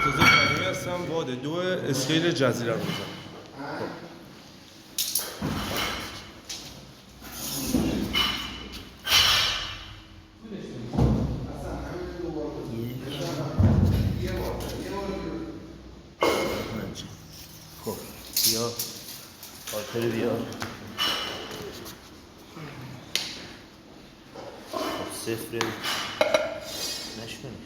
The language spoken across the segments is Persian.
مرتضی کریمی هستم. باد 2 اسکیل جزیره رو میزنم. خب بیا خاطر بیا. خب صفر نشکنی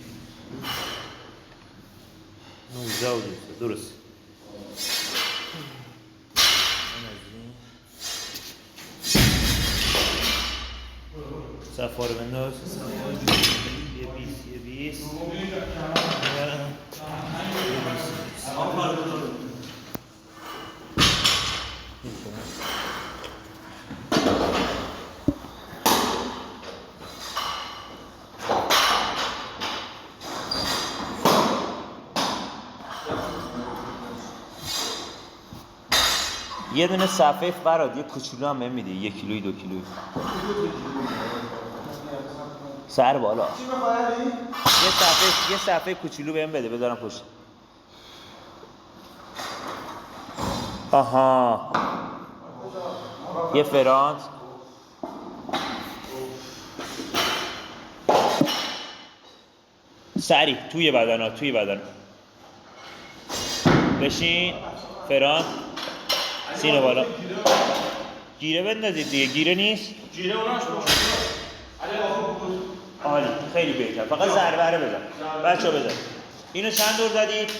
19 بود درست. صفحه رو بنداز. یه 20 یه دونه صفحه فراد یه کوچولو هم بهم میدی. 1 کیلویی 2 کیلویی سر بالا. یه صفحه کوچولو بهم بده بذارم پشت. آها یه فرانت سری توی بدن بشین. فرانت سینه بالا. گیره بندازید دیگه. گیره نیست؟ گیره اوناش عالی خیلی بهتر. فقط ضربه رو بزن بچه ها. بزن. اینو چند دور زدید؟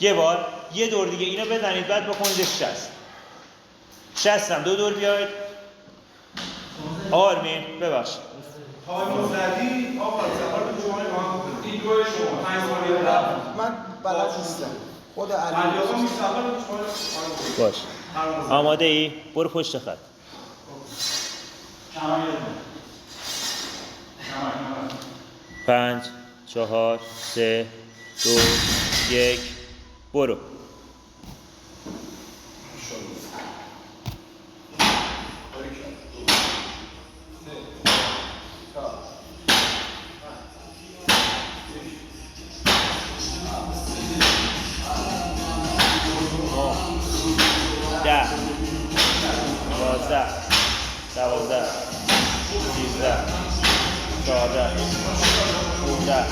یه بار. یه دور دیگه اینو بزنید بعد بکنیدش 60 هم 2 دور بیاید. آرمین ببخشید تایمو زدی آقا سفر تو شما این دو شما 5 ثانیه من بلد نیستم. خود علی آقا می سفر تو شما باش. آماده ای؟ برو پشت خط. کمر 5 4 3 2 1 برو. ده 11 12 13 14 15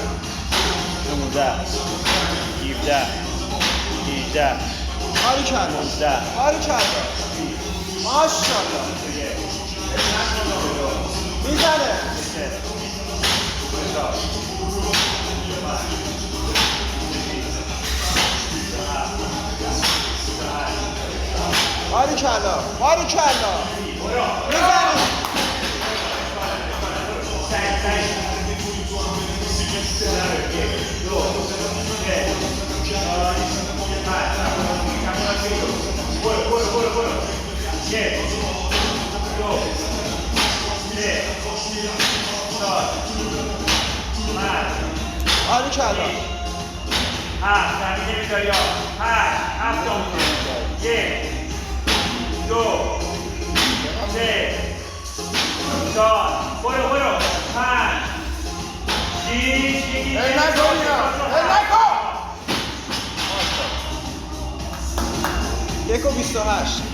16 17 18 آری کرد 19 آری کرد ماشاءالله میزنه. آری کلا میزنه. آری کلا 7 زمینه میذاری. 7 تا 1 2 3 4 برو 5 6 1 و 28